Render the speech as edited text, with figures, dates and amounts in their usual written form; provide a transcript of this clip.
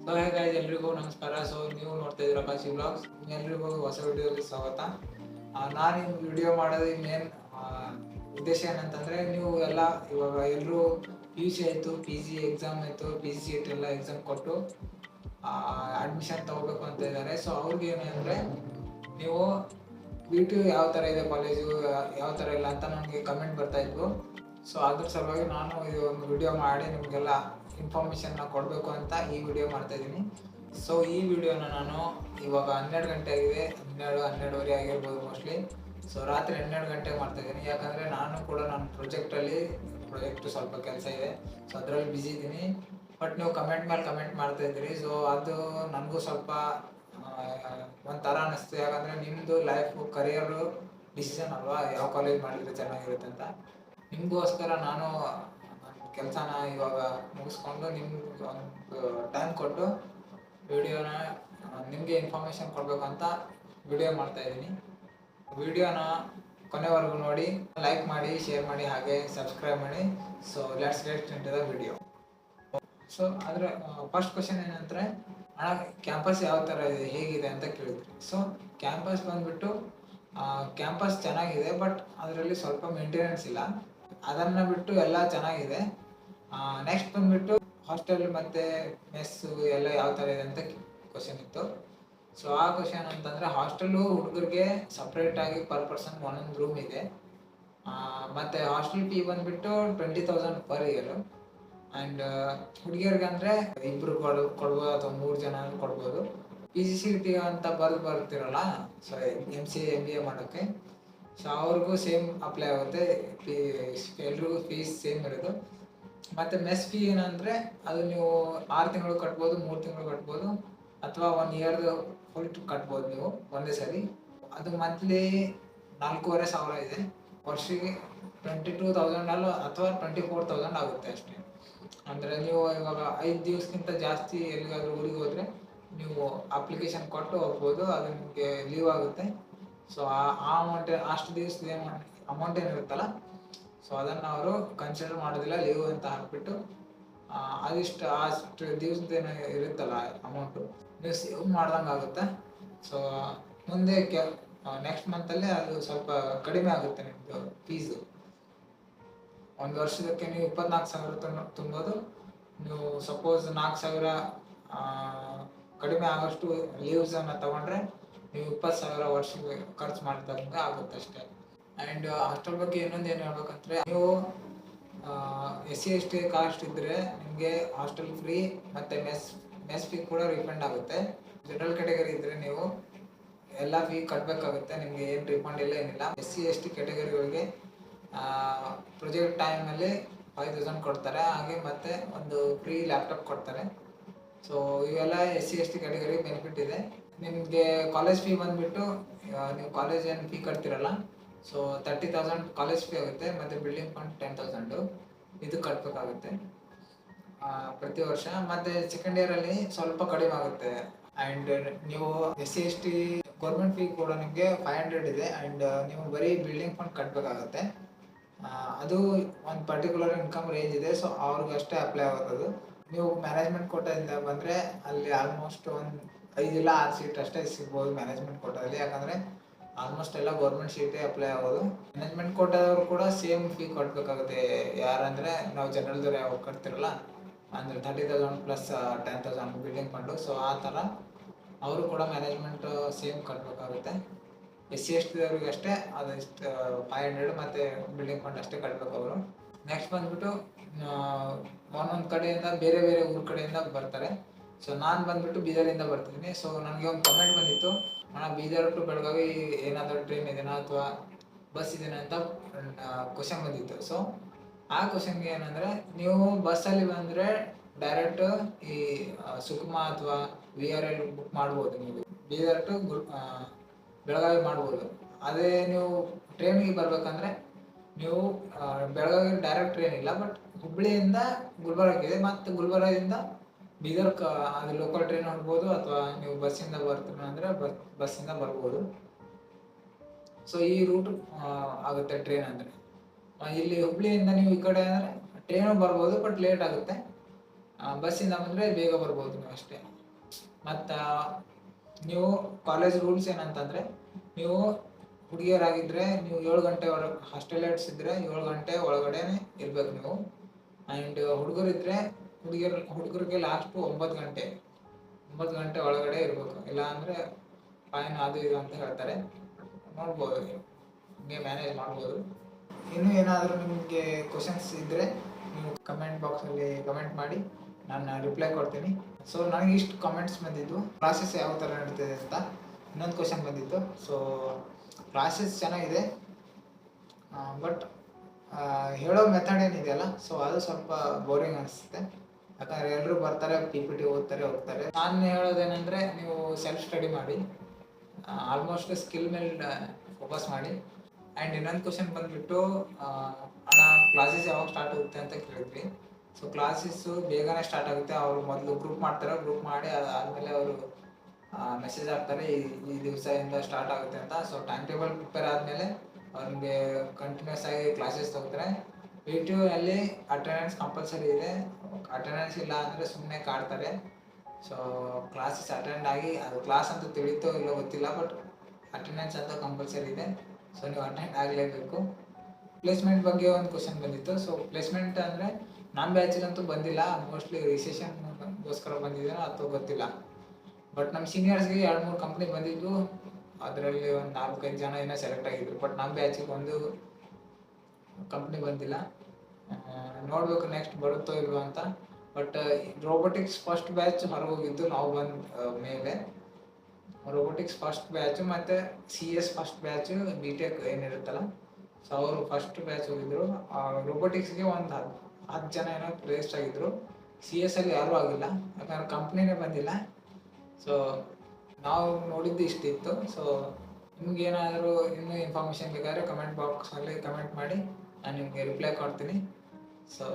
So hey guys, ಎಲ್ರಿಗೂ ನಮಸ್ಕಾರ. So ನೀವು ನೋಡ್ತಾ ಇದ್ದೀರಾ ಕಾಶಿ ಬ್ಲಾಗ್ಸ್. ಎಲ್ರಿಗೂ ಹೊಸ ವಿಡಿಯೋಗೆ ಸ್ವಾಗತ. ನಾನು ಈ ವಿಡಿಯೋ ಮಾಡೋದು ಮೇನ್ ಉದ್ದೇಶ ಏನಂತಂದರೆ, ನೀವು ಎಲ್ಲ ಇವಾಗ ಎಲ್ಲರೂ ಪಿ ಯು ಸಿ ಆಯಿತು, ಪಿ ಜಿ ಎಕ್ಸಾಮ್ ಆಯಿತು, ಪಿ ಜಿ ಸಿ ಇಟ್ ಎಲ್ಲ ಎಕ್ಸಾಮ್ ಕೊಟ್ಟು ಅಡ್ಮಿಷನ್ ತೊಗೋಬೇಕು ಅಂತ ಇದ್ದಾರೆ. ಸೊ ಅವ್ರಿಗೆ ಏನಂದರೆ, ನೀವು ಬಿ ಟಿ ಯಾವ ಥರ ಇದೆ ಕಾಲೇಜು, ಯಾವ ಥರ ಇಲ್ಲ ಅಂತ ನನಗೆ ಕಮೆಂಟ್ ಬರ್ತಾಯಿದ್ವು. ಸೊ ಅದ್ರ ಸಲುವಾಗಿ ನಾನು ಇದು ಒಂದು ವಿಡಿಯೋ ಮಾಡಿ ನಿಮಗೆಲ್ಲ ಇನ್ಫಾರ್ಮೇಷನ್ನ ಕೊಡಬೇಕು ಅಂತ ಈ ವಿಡಿಯೋ ಮಾಡ್ತಾಯಿದ್ದೀನಿ. ಸೊ ಈ ವಿಡಿಯೋನ ನಾನು ಇವಾಗ 12 ಗಂಟೆ ಆಗಿದೆ, 12-12:30 ಆಗಿರ್ಬೋದು ಮೋಸ್ಟ್ಲಿ. ಸೊ ರಾತ್ರಿ 12 ಗಂಟೆಗೆ ಮಾಡ್ತಾಯಿದ್ದೀನಿ. ಯಾಕಂದರೆ ನಾನು ಕೂಡ ನನ್ನ ಪ್ರಾಜೆಕ್ಟು ಸ್ವಲ್ಪ ಕೆಲಸ ಇದೆ, ಸೊ ಅದರಲ್ಲಿ ಬ್ಯುಸಿ ಇದ್ದೀನಿ. ಬಟ್ ನೀವು ಕಮೆಂಟ್ ಮೇಲೆ ಕಮೆಂಟ್ ಮಾಡ್ತಾಯಿದ್ದೀರಿ. ಸೊ ಅದು ನನಗೂ ಸ್ವಲ್ಪ ಒಂಥರ ಅನ್ನಿಸ್ತು. ಯಾಕಂದರೆ ನಿಮ್ಮದು ಲೈಫು ಕರಿಯರು ಡಿಸಿಷನ್ ಅಲ್ವಾ, ಯಾವ ಕಾಲೇಜ್ ಮಾಡಿದರೆ ಚೆನ್ನಾಗಿರುತ್ತೆ ಅಂತ. ನಿಮಗೋಸ್ಕರ ನಾನು ಕೆಲಸನ ಇವಾಗ ಮುಗಿಸ್ಕೊಂಡು ನಿಮ್ಗೆ ಒಂದು ಟೈಮ್ ಕೊಟ್ಟು ವಿಡಿಯೋನ ನಿಮಗೆ ಇನ್ಫಾರ್ಮೇಷನ್ ಕೊಡಬೇಕಂತ ವಿಡಿಯೋ ಮಾಡ್ತಾಯಿದ್ದೀನಿ. ವಿಡಿಯೋನ ಕೊನೆವರೆಗೂ ನೋಡಿ, ಲೈಕ್ ಮಾಡಿ, ಶೇರ್ ಮಾಡಿ, ಹಾಗೆ ಸಬ್ಸ್ಕ್ರೈಬ್ ಮಾಡಿ. So let's get into the video. So ಅದರ ಫಸ್ಟ್ ಕ್ವಶನ್ ಏನಂದರೆ, ಅಣ್ಣ ಕ್ಯಾಂಪಸ್ ಯಾವ ಥರ ಇದೆ, ಹೇಗಿದೆ ಅಂತ ಕೇಳಿದ್ರಿ. ಸೊ ಕ್ಯಾಂಪಸ್ ಬಂದುಬಿಟ್ಟು ಕ್ಯಾಂಪಸ್ ಚೆನ್ನಾಗಿದೆ, ಬಟ್ ಅದರಲ್ಲಿ ಸ್ವಲ್ಪ ಮೇಂಟೆನೆನ್ಸ್ ಇಲ್ಲ. ಅದನ್ನು ಬಿಟ್ಟು ಎಲ್ಲ ಚೆನ್ನಾಗಿದೆ. ನೆಕ್ಸ್ಟ್ ಬಂದುಬಿಟ್ಟು ಹಾಸ್ಟೆಲ್ ಮತ್ತು ಮೆಸ್ಸು ಎಲ್ಲ ಯಾವ ಥರ ಇದೆ ಅಂತ ಕ್ವಶನ್ ಇತ್ತು. ಸೊ ಆ ಕ್ವಶನ್ ಅಂತಂದರೆ, ಹಾಸ್ಟೆಲು ಹುಡುಗರಿಗೆ ಸಪ್ರೇಟಾಗಿ ಪರ್ ಪರ್ಸನ್ ಒಂದೊಂದು ರೂಮ್ ಇದೆ. ಮತ್ತು ಹಾಸ್ಟೆಲ್ ಫೀ ಬಂದುಬಿಟ್ಟು 20,000 ಪರ್ ಇಯರು. ಆ್ಯಂಡ್ ಹುಡುಗಿಯರಿಗೆ ಅಂದರೆ ಇಬ್ಬರು ಕೊಡ್ಬೋದು ಅಥವಾ 3 ಜನ ಕೊಡ್ಬೋದು. ಪಿ ಜಿ ಸಿ ಟಿ ಅಂತ ಬರ್ತಿರಲ್ಲ, ಸೊ MCA MBA ಮಾಡೋಕ್ಕೆ, ಸೊ ಅವ್ರಿಗೂ ಸೇಮ್ ಅಪ್ಲೈ ಆಗುತ್ತೆ. ಎಲ್ರಿಗೂ ಫೀಸ್ ಸೇಮ್ ಇರೋದು. ಮತ್ತು ಮೆಸ್ ಫೀ ಏನಂದರೆ, ಅದು ನೀವು 6 ತಿಂಗಳು ಕಟ್ಬೋದು, 3 ತಿಂಗಳು ಕಟ್ಬೋದು, ಅಥವಾ 1 ಇಯರ್ದು ಫುಲ್ ಕಟ್ಬೋದು ನೀವು ಒಂದೇ ಸರಿ. ಅದು ಮಂತ್ಲಿ 4,500 ಇದೆ. ವರ್ಷಕ್ಕೆ 22,000 ಅಥವಾ 24,000 ಆಗುತ್ತೆ ಅಷ್ಟೇ. ಅಂದರೆ ನೀವು ಇವಾಗ 5 ದಿವಸಕ್ಕಿಂತ ಜಾಸ್ತಿ ಎಲ್ಲಿಗಾದ್ರೂ ಊರಿಗೆ ಹೋದರೆ ನೀವು ಅಪ್ಲಿಕೇಶನ್ ಕೊಟ್ಟು ಹೋಗ್ಬೋದು, ಅದು ನಿಮಗೆ ಲೀವ್ ಆಗುತ್ತೆ. ಸೊ ಆ ಅಮೌಂಟ್, ಅಷ್ಟು ದಿವಸದ ಅಮೌಂಟ್ ಏನಿರುತ್ತಲ್ಲ, ಸೊ ಅದನ್ನು ಅವರು ಕನ್ಸಿಡರ್ ಮಾಡೋದಿಲ್ಲ, ಲೀವ್ ಅಂತ ಹಾಕ್ಬಿಟ್ಟು ಅಷ್ಟು ದಿವಸದೇನು ಇರುತ್ತಲ್ಲ ಅಮೌಂಟು, ನೀವು ಸೇವ್ ಮಾಡ್ದಂಗೆ ಆಗುತ್ತೆ. ಸೊ ಮುಂದೆ ನೆಕ್ಸ್ಟ್ ಮಂತಲ್ಲೇ ಅದು ಸ್ವಲ್ಪ ಕಡಿಮೆ ಆಗುತ್ತೆ ನಿಮ್ಮದು ಫೀಸು. ಒಂದು ವರ್ಷಕ್ಕೆ ನೀವು 24,000 ತುಂಬೋದು. ನೀವು ಸಪೋಸ್ 4,000 ಕಡಿಮೆ ಆಗೋಷ್ಟು ಲೀವ್ಸನ್ನು ತೊಗೊಂಡ್ರೆ ನೀವು 20,000 ವರ್ಷಕ್ಕೆ ಖರ್ಚು ಮಾಡ್ದಂಗೆ ಆಗುತ್ತೆ ಅಷ್ಟೇ. ಆ್ಯಂಡ್ ಹಾಸ್ಟೆಲ್ ಬಗ್ಗೆ ಇನ್ನೊಂದು ಏನು ಹೇಳ್ಬೇಕಂದ್ರೆ, ನೀವು SC ST ಕಾಸ್ಟ್ ಇದ್ದರೆ ನಿಮಗೆ ಹಾಸ್ಟೆಲ್ ಫ್ರೀ ಮತ್ತು ಮೆಸ್ ಫೀ ಕೂಡ ರಿಫಂಡ್ ಆಗುತ್ತೆ. ಜನರಲ್ ಕ್ಯಾಟಗರಿ ಇದ್ದರೆ ನೀವು ಎಲ್ಲ ಫೀ ಕಟ್ಟಬೇಕಾಗುತ್ತೆ, ನಿಮಗೆ ಏನು ರಿಫಂಡ್ ಇಲ್ಲ, ಏನಿಲ್ಲ. SC ST ಕ್ಯಾಟಗರಿಗಳಿಗೆ ಪ್ರೊಜೆಕ್ಟ್ ಟೈಮಲ್ಲಿ 5,000 ಕೊಡ್ತಾರೆ, ಹಾಗೆ ಮತ್ತು ಒಂದು ಫ್ರೀ ಲ್ಯಾಪ್ಟಾಪ್ ಕೊಡ್ತಾರೆ. ಸೊ ಇವೆಲ್ಲ SC ST ಕ್ಯಾಟಗರಿ ಬೆನಿಫಿಟ್ ಇದೆ. ನಿಮಗೆ ಕಾಲೇಜ್ ಫೀ ಬಂದುಬಿಟ್ಟು, ನೀವು ಕಾಲೇಜ್ ಏನು ಫೀ ಕಟ್ತಿರಲ್ಲ, ಸೊ 30,000 ಕಾಲೇಜ್ ಫೀ ಆಗುತ್ತೆ, ಮತ್ತು ಬಿಲ್ಡಿಂಗ್ ಫಂಡ್ 10,000 ಇದು ಕಟ್ಟಬೇಕಾಗುತ್ತೆ ಪ್ರತಿ ವರ್ಷ. ಮತ್ತು ಸೆಕೆಂಡ್ ಇಯರಲ್ಲಿ ಸ್ವಲ್ಪ ಕಡಿಮೆ ಆಗುತ್ತೆ. ಆ್ಯಂಡ್ ನೀವು SC ST ಗೌರ್ಮೆಂಟ್ ಫೀ ಕೂಡ ನಿಮಗೆ 500 ಇದೆ. ಆ್ಯಂಡ್ ನೀವು ಬರೀ ಬಿಲ್ಡಿಂಗ್ ಫಂಡ್ ಕಟ್ಟಬೇಕಾಗುತ್ತೆ. ಅದು ಒಂದು ಪರ್ಟಿಕ್ಯುಲರ್ ಇನ್ಕಮ್ ರೇಂಜ್ ಇದೆ, ಸೊ ಅವ್ರಿಗಷ್ಟೇ ಅಪ್ಲೈ ಆಗೋದು. ನೀವು ಮ್ಯಾನೇಜ್ಮೆಂಟ್ ಕೋಟಾದಿಂದ ಬಂದರೆ ಅಲ್ಲಿ ಆಲ್ಮೋಸ್ಟ್ ಒಂದು 5 ಇಲ್ಲ 6 ಸೀಟ್ ಅಷ್ಟೇ ಸಿಗ್ಬೋದು ಮ್ಯಾನೇಜ್ಮೆಂಟ್ ಕೋಟಾದಲ್ಲಿ. ಯಾಕಂದರೆ ಆಲ್ಮೋಸ್ಟ್ ಎಲ್ಲ ಗೌರ್ಮೆಂಟ್ ಸೀಟೇ ಅಪ್ಲೈ ಆಗೋದು. ಮ್ಯಾನೇಜ್ಮೆಂಟ್ ಕೋಟಾದವರು ಕೂಡ ಸೇಮ್ ಫೀ ಕಟ್ಟಬೇಕಾಗುತ್ತೆ. ಯಾರಂದರೆ ನಾವು ಜನರಲ್ದವ್ರು ಯಾವ ಕಟ್ತಿರಲ್ಲ, ಅಂದರೆ 30,000 ಪ್ಲಸ್ 10,000 ಬಿಲ್ಡಿಂಗ್ ಫಂಡು. ಸೊ ಆ ಥರ ಅವರು ಕೂಡ ಮ್ಯಾನೇಜ್ಮೆಂಟ್ ಸೇಮ್ ಕಟ್ಟಬೇಕಾಗುತ್ತೆ. SC ST ದವ್ರಿಗೆ ಅಷ್ಟೇ ಅದಿಷ್ಟು 500 ಮತ್ತು ಬಿಲ್ಡಿಂಗ್ ಫಂಡ್ ಅಷ್ಟೇ ಕಟ್ಟಬೇಕು ಅವರು. ನೆಕ್ಸ್ಟ್ ಬಂದುಬಿಟ್ಟು ಒಂದೊಂದು ಕಡೆಯಿಂದ ಬೇರೆ ಬೇರೆ ಊರ ಕಡೆಯಿಂದ ಬರ್ತಾರೆ. ಸೊ ನಾನು ಬಂದುಬಿಟ್ಟು ಬೀದರಿಂದ ಬರ್ತಿದ್ದೀನಿ. ಸೊ ನನಗೆ ಒಂದು ಕಮೆಂಟ್ ಬಂದಿತ್ತು, ಅಣ್ಣ ಬೀದರ್ ಟು ಬೆಳಗಾವಿ ಏನಾದರೂ ಟ್ರೈನ್ ಇದೆಯಾ ಅಥವಾ ಬಸ್ ಇದೆಯಾ ಅಂತ ಕ್ವಶನ್ ಬಂದಿತ್ತು. ಸೊ ಆ ಕ್ವಶನ್ಗೆ ಏನಂದರೆ, ನೀವು ಬಸ್ಸಲ್ಲಿ ಬಂದರೆ ಡೈರೆಕ್ಟ್ ಈ ಸುಕುಮಾ ಅಥವಾ VRL ಬುಕ್ ಮಾಡ್ಬೋದು. ನೀವು ಬೀದರ್ ಟು ಬೆಳಗಾವಿ ಮಾಡ್ಬೋದು. ಅದೇ ನೀವು ಟ್ರೈನಿಗೆ ಬರಬೇಕಂದ್ರೆ ನೀವು ಬೆಳಗಾವಿ ಡೈರೆಕ್ಟ್ ಟ್ರೈನ್ ಇಲ್ಲ, ಬಟ್ ಹುಬ್ಬಳ್ಳಿಯಿಂದ ಗುಲ್ಬರ್ಗಕ್ಕಿದೆ, ಮತ್ತು ಗುಲ್ಬರ್ಗದಿಂದ ಬೀದರ್ ಅದು ಲೋಕಲ್ ಟ್ರೈನ್ ಹೊಡ್ಬೋದು, ಅಥವಾ ನೀವು ಬಸ್ಸಿಂದ ಬರ್ತೀರ ಅಂದರೆ ಬಸ್ಸಿಂದ ಬರ್ಬೋದು. ಸೊ ಈ ರೂಟ್ ಆಗುತ್ತೆ ಟ್ರೈನ್ ಅಂದರೆ. ಇಲ್ಲಿ ಹುಬ್ಬಳ್ಳಿಯಿಂದ ನೀವು ಈ ಕಡೆ ಅಂದರೆ ಟ್ರೈನು ಬರ್ಬೋದು, ಬಟ್ ಲೇಟ್ ಆಗುತ್ತೆ. ಬಸ್ಸಿಂದ ಬಂದರೆ ಬೇಗ ಬರ್ಬೋದು ನೀವು ಅಷ್ಟೇ. ಮತ್ತು ನೀವು ಕಾಲೇಜ್ ರೂಲ್ಸ್ ಏನಂತಂದರೆ, ನೀವು ಹುಡುಗಿಯರಾಗಿದ್ದರೆ ನೀವು 7 ಗಂಟೆವರೆಗೆ ಹಾಸ್ಟೆಲೇಟ್ಸ್ ಇದ್ದರೆ 7 ಗಂಟೆ ಒಳಗಡೆ ಇರ್ಬೇಕು ನೀವು. ಆ್ಯಂಡ್ ಹುಡುಗರಿದ್ದರೆ ಹುಡುಗರಿಗೆ ಲಾಸ್ಟು 9 ಗಂಟೆ ಒಳಗಡೆ ಇರಬೇಕು. ಇಲ್ಲ ಅಂದರೆ ಫೈನ್ ಅದು ಇದು ಅಂತ ಹೇಳ್ತಾರೆ. ನೋಡ್ಬೋದು, ನಿಮಗೆ ಮ್ಯಾನೇಜ್ ಮಾಡ್ಬೋದು. ಇನ್ನೂ ಏನಾದರೂ ನಿಮಗೆ ಕ್ವಶನ್ಸ್ ಇದ್ದರೆ ನೀವು ಕಮೆಂಟ್ ಬಾಕ್ಸಲ್ಲಿ ಕಮೆಂಟ್ ಮಾಡಿ, ನಾನು ರಿಪ್ಲೈ ಕೊಡ್ತೀನಿ. ಸೊ ನನಗೆ ಇಷ್ಟು ಕಮೆಂಟ್ಸ್ ಬಂದಿದ್ದು ಕ್ಲಾಸಸ್ ಯಾವ ಥರ ನಡೀತಿದೆ ಅಂತ. ಇನ್ನೊಂದು ಕ್ವಶನ್ ಬಂದಿತ್ತು. ಸೊ ಕ್ಲಾಸಸ್ ಚೆನ್ನಾಗಿದೆ, ಬಟ್ ಹೇಳೋ ಮೆಥಡ್ ಏನಿದೆಯಲ್ಲ, ಸೊ ಅದು ಸ್ವಲ್ಪ ಬೋರಿಂಗ್ ಅನಿಸುತ್ತೆ. ಯಾಕಂದರೆ ಎಲ್ಲರೂ ಬರ್ತಾರೆ, PPT ಓದ್ತಾರೆ, ಹೋಗ್ತಾರೆ. ನಾನು ಹೇಳೋದೇನೆಂದರೆ, ನೀವು ಸೆಲ್ಫ್ ಸ್ಟಡಿ ಮಾಡಿ, ಆಲ್ಮೋಸ್ಟ್ ಸ್ಕಿಲ್ ಮೇಲೆ ಫೋಕಸ್ ಮಾಡಿ. ಆ್ಯಂಡ್ ಇನ್ನೊಂದು ಕ್ವಶನ್ ಬಂದುಬಿಟ್ಟು, ಅಣ್ಣ ಕ್ಲಾಸಸ್ ಯಾವಾಗ ಸ್ಟಾರ್ಟ್ ಆಗುತ್ತೆ ಅಂತ ಕೇಳಿದ್ವಿ. ಸೊ ಕ್ಲಾಸಸ್ಸು ಬೇಗನೆ ಸ್ಟಾರ್ಟ್ ಆಗುತ್ತೆ. ಅವರು ಮೊದಲು ಗ್ರೂಪ್ ಮಾಡ್ತಾರೆ, ಗ್ರೂಪ್ ಮಾಡಿ ಅದಾದಮೇಲೆ ಅವರು ಮೆಸೇಜ್ ಹಾಕ್ತಾರೆ ಈ ದಿವಸದಿಂದ ಸ್ಟಾರ್ಟ್ ಆಗುತ್ತೆ ಅಂತ. ಸೊ ಟೈಮ್ ಟೇಬಲ್ ಪ್ರಿಪೇರ್ ಆದಮೇಲೆ ಅವ್ರಿಗೆ ಕಂಟಿನ್ಯೂಸ್ ಆಗಿ ಕ್ಲಾಸಸ್ ತೊಗೋತಾರೆ. PTU ಅಲ್ಲಿ ಅಟೆಂಡೆನ್ಸ್ ಕಂಪಲ್ಸರಿ ಇದೆ. ಅಟೆಂಡೆನ್ಸ್ ಇಲ್ಲ ಅಂದರೆ ಸುಮ್ಮನೆ ಕಾಡ್ತಾರೆ. ಸೊ ಕ್ಲಾಸಸ್ ಅಟೆಂಡ್ ಆಗಿ, ಅದು ಕ್ಲಾಸ್ ಅಂತ ತಿಳಿತೋ ಇಲ್ಲೋ ಗೊತ್ತಿಲ್ಲ, ಬಟ್ ಅಟೆಂಡೆನ್ಸ್ ಅಂತ ಕಂಪಲ್ಸರಿ ಇದೆ. ಸೊ ನೀವು ಅಟೆಂಡ್ ಆಗಲೇಬೇಕು. ಪ್ಲೇಸ್ಮೆಂಟ್ ಬಗ್ಗೆ ಒಂದು ಕ್ವಶನ್ ಬಂದಿತ್ತು. ಸೊ ಪ್ಲೇಸ್ಮೆಂಟ್ ಅಂದರೆ ನಮ್ಮ ಬ್ಯಾಚಿಗಂತೂ ಬಂದಿಲ್ಲ, ಮೋಸ್ಟ್ಲಿ ರಿಸೆಷನ್ಗೋಸ್ಕರ ಬಂದಿದೆ ಅಥವಾ ಗೊತ್ತಿಲ್ಲ. ಬಟ್ ನಮ್ಮ ಸೀನಿಯರ್ಸ್ಗೆ 2-3 ಕಂಪ್ನಿ ಬಂದಿದ್ದು, ಅದರಲ್ಲಿ ಒಂದು 4-5 ಜನ ಏನೋ ಸೆಲೆಕ್ಟ್ ಆಗಿದ್ರು. ಬಟ್ ನಮ್ಮ ಬ್ಯಾಚಿಗೆ ಒಂದು ಕಂಪ್ನಿ ಬಂದಿಲ್ಲ. ನೋಡಬೇಕು ನೆಕ್ಸ್ಟ್ ಬರುತ್ತೋ ಇಲ್ವೋ ಅಂತ. ಬಟ್ ರೋಬೋಟಿಕ್ಸ್ ಫಸ್ಟ್ ಬ್ಯಾಚ್ ಹೊರಗೆ ಹೋಗಿದ್ದು ನಾವು ಬಂದ ಮೇಲೆ. ರೋಬೋಟಿಕ್ಸ್ ಫಸ್ಟ್ ಬ್ಯಾಚು ಮತ್ತು CS ಫಸ್ಟ್ ಬ್ಯಾಚು, BTech ಏನಿರುತ್ತಲ್ಲ, ಸೊ ಅವರು ಫಸ್ಟ್ ಬ್ಯಾಚ್ ಹೋಗಿದ್ರು. ರೋಬೋಟಿಕ್ಸ್ಗೆ ಒಂದು 10 ಜನ ಏನೋ ಪ್ಲೇಸ್ಟ್ ಆಗಿದ್ರು. CS ಅಲ್ಲಿ ಯಾರೂ ಆಗಿಲ್ಲ, ಯಾಕಂದ್ರೆ ಕಂಪ್ನಿನೇ ಬಂದಿಲ್ಲ. ಸೊ ನಾವು ನೋಡಿದ್ದು ಇಷ್ಟಿತ್ತು. ಸೊ ನಿಮ್ಗೇನಾದರೂ ಇನ್ನೂ ಇನ್ಫಾರ್ಮೇಷನ್ ಬೇಕಾದರೆ ಕಮೆಂಟ್ ಬಾಕ್ಸಲ್ಲಿ ಕಮೆಂಟ್ ಮಾಡಿ, ನಾನು ನಿಮಗೆ ರಿಪ್ಲೈ ಕೊಡ್ತೀನಿ. ಸೊ